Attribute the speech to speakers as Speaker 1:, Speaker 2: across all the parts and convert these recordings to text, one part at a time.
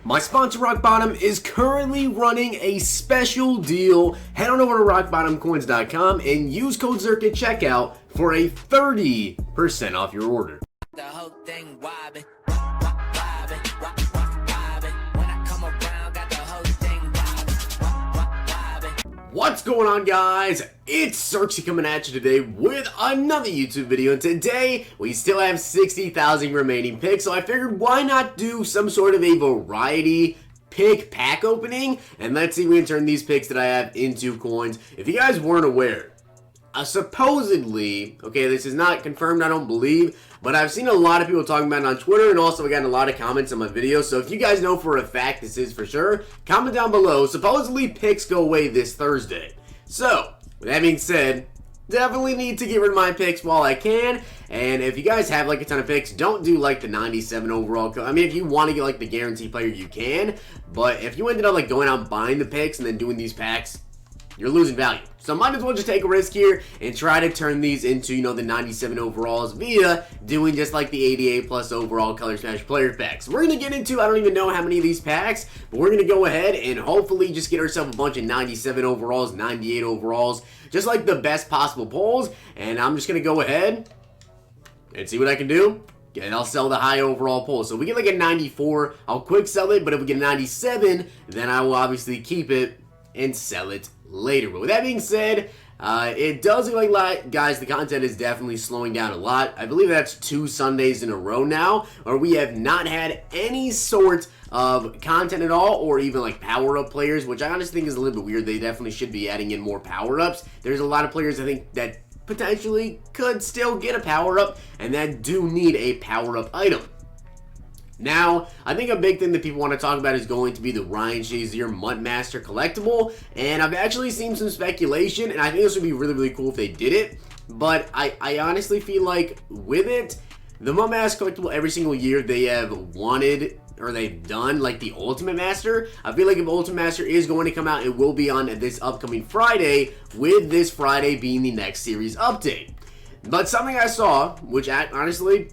Speaker 1: My sponsor Rock Bottom is currently running a special deal. Head on over to rockbottomcoins.com and use code Zirksee at checkout for a 30% off your order.
Speaker 2: The whole thing wobbin', wobbin'. When I come around, got the whole thing wobbin'.
Speaker 1: What's going on, guys? It's Zirksee coming at you today with another YouTube video, and today we still have 60,000 remaining picks, so I figured why not do some sort of a variety pick pack opening, and let's see if we can turn these picks that I have into coins. If you guys weren't aware, supposedly, okay, this is not confirmed, I don't believe, but I've seen a lot of people talking about it on Twitter, and also I got a lot of comments on my video, so if you guys know for a fact this is for sure, comment down below. Supposedly picks go away this Thursday. So, with that being said, definitely need to get rid of my picks while I can, and if you guys have like a ton of picks, don't do like the 97 overall. I mean, if you want to get like the guaranteed player, you can, but if you ended up like going out and buying the picks and then doing these packs, you're losing value. So might as well just take a risk here and try to turn these into, you know, the 97 overalls via doing just like the 88 plus overall Color Smash player packs. We're going to get into, I don't even know how many of these packs, but we're going to go ahead and hopefully just get ourselves a bunch of 97 overalls, 98 overalls, just like the best possible pulls. And I'm just going to go ahead and see what I can do. And I'll sell the high overall pull. So if we get like a 94, I'll quick sell it, but if we get a 97, then I will obviously keep it and sell it later. But with that being said, it does look like, guys, the content is definitely slowing down a lot. I believe that's 2 Sundays in a row now, where we have not had any sort of content at all, or even like power-up players, which I honestly think is a little bit weird. They definitely should be adding in more power-ups. There's a lot of players I think that potentially could still get a power-up, and that do need a power-up item. Now, I think a big thing that people want to talk about is going to be the Ryan Shazier Muttmaster collectible, and I've actually seen some speculation, and I think this would be really, really cool if they did it, but I honestly feel like with it, the Muttmaster collectible every single year they have wanted, or they've done, like the Ultimate Master. I feel like if Ultimate Master is going to come out, it will be on this upcoming Friday, with this Friday being the next series update. But something I saw, which honestly,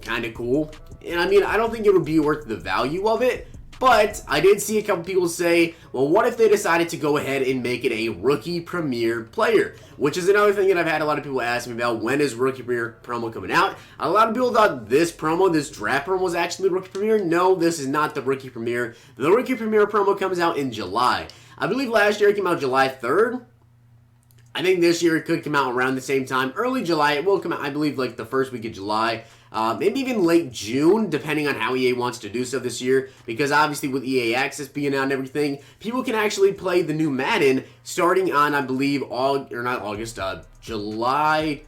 Speaker 1: kind of cool, and I mean, I don't think it would be worth the value of it, but I did see a couple people say, well, what if they decided to go ahead and make it a Rookie Premier player? Which is another thing that I've had a lot of people ask me about. When is Rookie Premier promo coming out? A lot of people thought this promo, this draft promo, was actually the Rookie Premier. No, this is not the Rookie Premier. The Rookie Premier promo comes out in July. I believe last year it came out July 3rd. I think this year it could come out around the same time. Early July, it will come out, I believe, like the first week of July. Maybe even late June, depending on how EA wants to do stuff this year, because obviously with EA Access being out and everything, people can actually play the new Madden starting on, I believe, July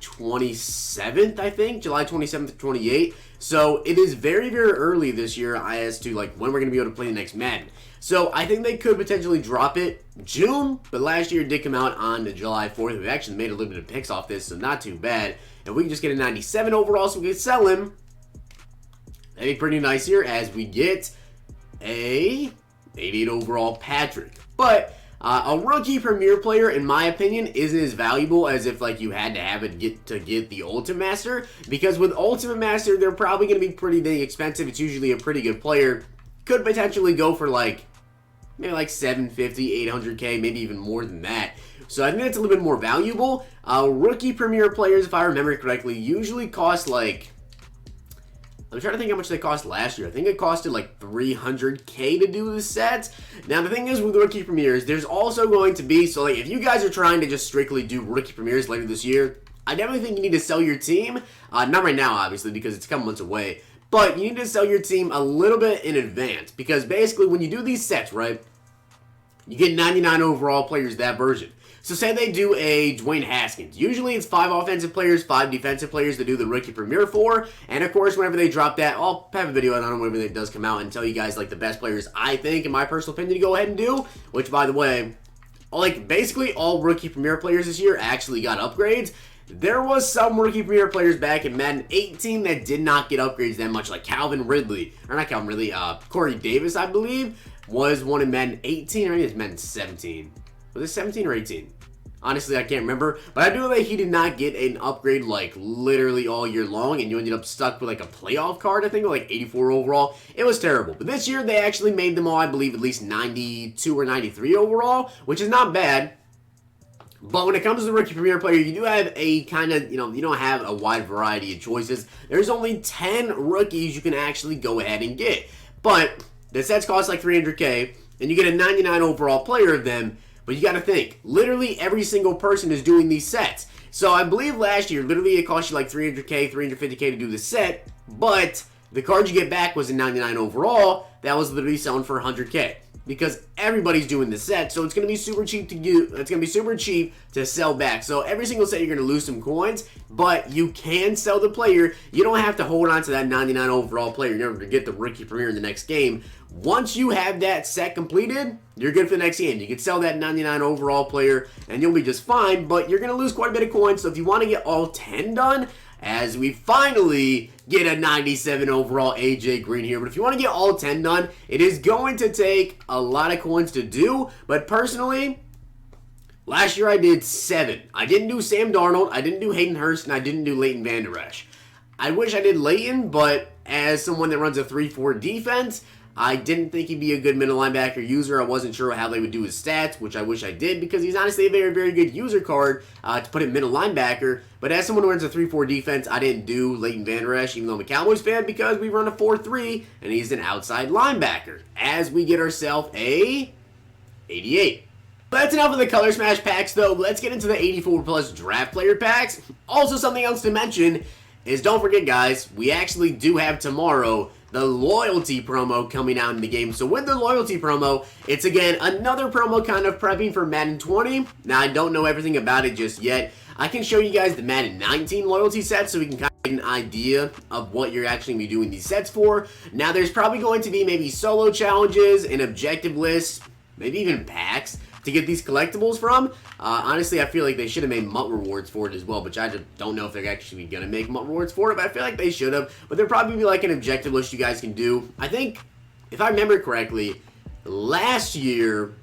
Speaker 1: 27th, I think, July 27th to 28th. So it is very, very early this year as to like when we're going to be able to play the next Madden. So I think they could potentially drop it June, but last year it did come out on July 4th. We actually made a little bit of picks off this, so not too bad. And we can just get a 97 overall, so we can sell him. That'd be pretty nice here as we get a 88 overall Patrick. But a Rookie Premier player, in my opinion, isn't as valuable as if like you had to have it to get the Ultimate Master. Because with Ultimate Master, they're probably going to be pretty dang expensive. It's usually a pretty good player. Could potentially go for like maybe like 750, 800k, maybe even more than that. So I think that's a little bit more valuable. Rookie Premier players, if I remember correctly, usually cost like, I'm trying to think how much they cost last year. I think it costed like 300k to do the sets. Now the thing is with Rookie Premiers, there's also going to be, so like if you guys are trying to just strictly do Rookie Premiers later this year, I definitely think you need to sell your team. Not right now, obviously, because it's a couple months away. But you need to sell your team a little bit in advance, because basically when you do these sets, right, you get 99 overall players, that version. So say they do a Dwayne Haskins. Usually it's 5 offensive players, 5 defensive players to do the Rookie Premier for. And of course, whenever they drop that, I'll have a video on it whenever it does come out and tell you guys like the best players I think, in my personal opinion, to go ahead and do. Which, by the way, like basically all Rookie Premier players this year actually got upgrades. There was some Rookie Premier players back in Madden 18 that did not get upgrades that much, like Calvin Ridley, or not Calvin Ridley, Corey Davis, I believe, was one in Madden 18, or maybe it's Madden 17. Was it 17 or 18? Honestly, I can't remember. But I do know that he did not get an upgrade like literally all year long. And you ended up stuck with like a playoff card, I think, like 84 overall. It was terrible. But this year, they actually made them all, I believe, at least 92 or 93 overall, which is not bad. But when it comes to the rookie premier player, you do have a kind of, you don't have a wide variety of choices. There's only 10 rookies you can actually go ahead and get. But the sets cost like 300K, and you get a 99 overall player of them. But you got to think, literally every single person is doing these sets. So I believe last year, literally it cost you like 300K, 350K to do the set. But the card you get back was a 99 overall. That was literally selling for 100K. Because everybody's doing the set, so it's going to be super cheap to do. It's going to be super cheap to sell back. So every single set, you're going to lose some coins, but you can sell the player. You don't have to hold on to that 99 overall player in order to get the rookie premier in the next game. Once you have that set completed, you're good for the next game. You can sell that 99 overall player, and you'll be just fine, but you're going to lose quite a bit of coins. So if you want to get all 10 done, as we finally get a 97 overall AJ Green here. But if you want to get all 10 done, it is going to take a lot of coins to do. But personally, last year I did 7. I didn't do Sam Darnold, I didn't do Hayden Hurst, and I didn't do Leighton Vander Esch. I wish I did Leighton, but as someone that runs a 3-4 defense, I didn't think he'd be a good middle linebacker user. I wasn't sure how they would do his stats, which I wish I did, because he's honestly a very, very good user card to put in middle linebacker. But as someone who runs a 3-4 defense, I didn't do Leighton Vander Esch, even though I'm a Cowboys fan, because we run a 4-3, and he's an outside linebacker. As we get ourselves a 88. That's enough of the Color Smash packs, though. Let's get into the 84 plus draft player packs. Also, something else to mention is, don't forget, guys, we actually do have tomorrow the loyalty promo coming out in the game. So with the loyalty promo, it's again another promo kind of prepping for Madden 20. Now, I don't know everything about it just yet. I can show you guys the Madden 19 loyalty set so we can kind of get an idea of what you're actually going to be doing these sets for. Now, there's probably going to be maybe solo challenges, an objective list, maybe even packs to get these collectibles from. Honestly, I feel like they should have made MUT rewards for it as well, which I just don't know if they're actually going to make MUT rewards for it, but I feel like they should have. But there'll probably be like an objective list you guys can do. I think, if I remember correctly, last year,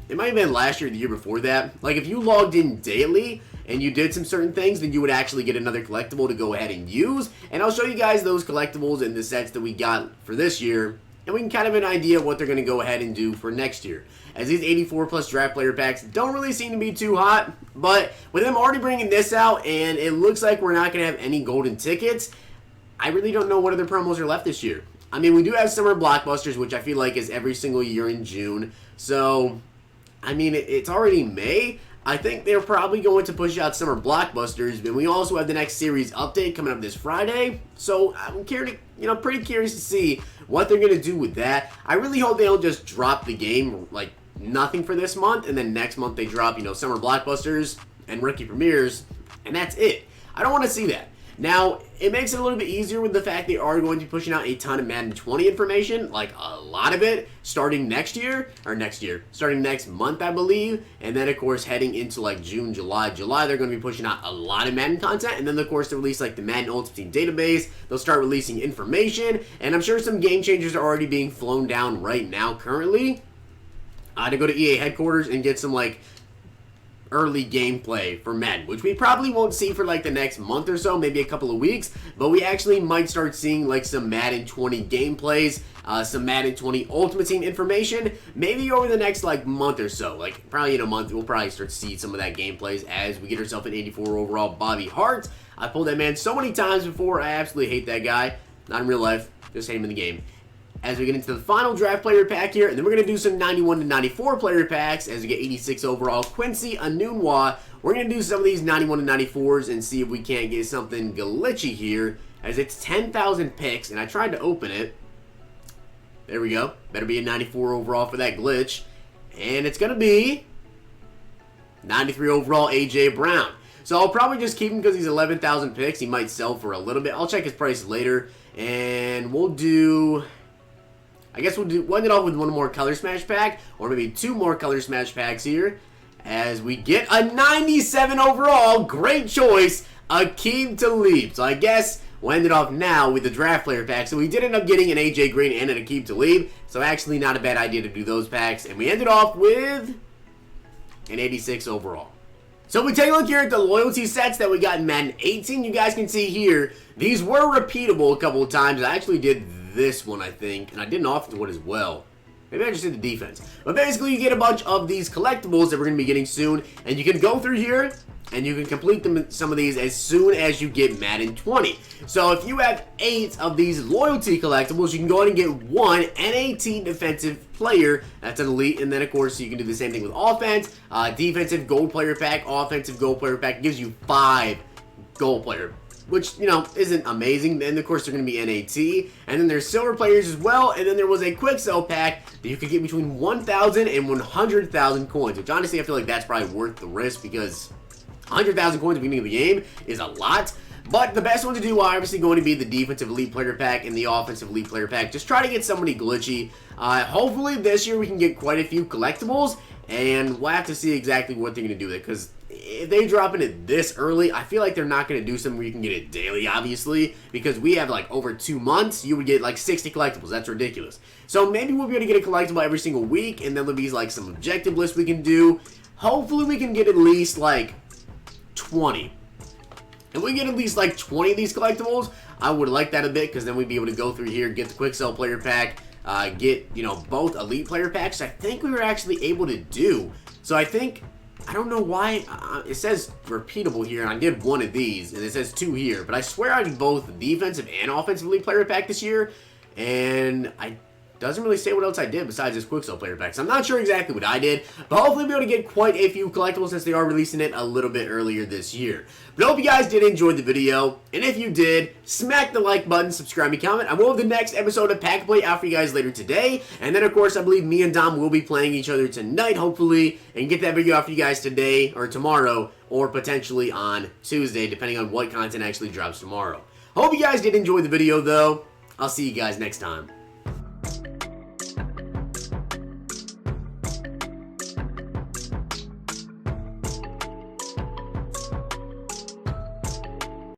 Speaker 1: it might have been last year or the year before that, like if you logged in daily and you did some certain things, then you would actually get another collectible to go ahead and use. And I'll show you guys those collectibles and the sets that we got for this year, and we can kind of have an idea of what they're going to go ahead and do for next year. As these 84 plus draft player packs don't really seem to be too hot, but with them already bringing this out and it looks like we're not going to have any golden tickets, I really don't know what other promos are left this year. I mean, we do have summer blockbusters, which I feel like is every single year in June. So, I mean, it's already May. I think they're probably going to push out summer blockbusters, and we also have the next series update coming up this Friday. So I'm curious, pretty curious to see what they're going to do with that. I really hope they don't just drop the game like nothing for this month, and then next month they drop, summer blockbusters and rookie premieres, and that's it. I don't want to see that. Now, it makes it a little bit easier with the fact they are going to be pushing out a ton of Madden 20 information, like a lot of it, starting starting next month, I believe, and then, of course, heading into, like, June, July, they're going to be pushing out a lot of Madden content, and then, of course, they'll release, like, the Madden Ultimate Team database, they'll start releasing information, and I'm sure some game changers are already being flown down right now, currently, to go to EA headquarters and get some, like, early gameplay for Madden, which we probably won't see for like the next month or so, maybe a couple of weeks, but we actually might start seeing like some Madden 20 gameplays, some Madden 20 Ultimate Team information, maybe over the next like month or so. Like probably in a month, we'll probably start to see some of that gameplays as we get ourselves an 84 overall Bobby Hart. I pulled that man so many times before, I absolutely hate that guy. Not in real life, just hate him in the game. As we get into the final draft player pack here, and then we're going to do some 91 to 94 player packs as we get 86 overall Quincy Enunwa. We're going to do some of these 91 to 94s and see if we can't get something glitchy here, as it's 10,000 picks, and I tried to open it. There we go. Better be a 94 overall for that glitch. And it's going to be 93 overall A.J. Brown. So I'll probably just keep him because he's 11,000 picks. He might sell for a little bit. I'll check his price later, and we'll do... I guess we'll end it off with one more Color Smash pack, or maybe 2 more Color Smash packs here, as we get a 97 overall, great choice, Aqib Talib. So I guess we'll end it off now with the draft player pack. So we did end up getting an AJ Green and an Aqib Talib, so actually not a bad idea to do those packs, and we ended off with an 86 overall. So we take a look here at the loyalty sets that we got in Madden 18. You guys can see here, these were repeatable a couple of times. I actually did this one, I think, and I did an offensive one as well. Maybe I just did the defense. But basically, you get a bunch of these collectibles that we're going to be getting soon, and you can go through here, and you can complete some of these as soon as you get Madden 20. So if you have 8 of these loyalty collectibles, you can go ahead and get 1 NAT defensive player. That's an elite, and then of course you can do the same thing with offense, defensive gold player pack, offensive gold player pack. It gives you 5 gold player, which, you know, isn't amazing. Then, of course, they're going to be NAT. And then there's silver players as well. And then there was a quick sell pack that you could get between 1,000 and 100,000 coins, which honestly I feel like that's probably worth the risk because 100,000 coins at the beginning of the game is a lot. But the best one to do are obviously going to be the defensive elite player pack and the offensive elite player pack. Just try to get somebody glitchy. Hopefully this year we can get quite a few collectibles, and we'll have to see exactly what they're going to do with it, because if they drop it this early, I feel like they're not going to do something where you can get it daily, obviously, because we have like over 2 months, you would get like 60 collectibles. That's ridiculous. So maybe we'll be able to get a collectible every single week, and then there'll be like some objective lists we can do. Hopefully we can get at least like 20. If we get at least like 20 of these collectibles, I would like that a bit, because then we'd be able to go through here, get the quick sell player pack, get, you know, both elite player packs. I think we were actually able to do. So I think, I don't know why, it says repeatable here, and I did 1 of these, and it says 2 here, but I swear I did both defensive and offensive elite player pack this year, and doesn't really say what else I did besides this quick sell player pack. So I'm not sure exactly what I did, but hopefully we'll be able to get quite a few collectibles since they are releasing it a little bit earlier this year. But I hope you guys did enjoy the video, and if you did, smack the like button, subscribe, and comment. I will have the next episode of Pack Play out for you guys later today, and then of course I believe me and Dom will be playing each other tonight, hopefully, and get that video out for you guys today or tomorrow, or potentially on Tuesday, depending on what content actually drops tomorrow. Hope you guys did enjoy the video though. I'll see you guys next time.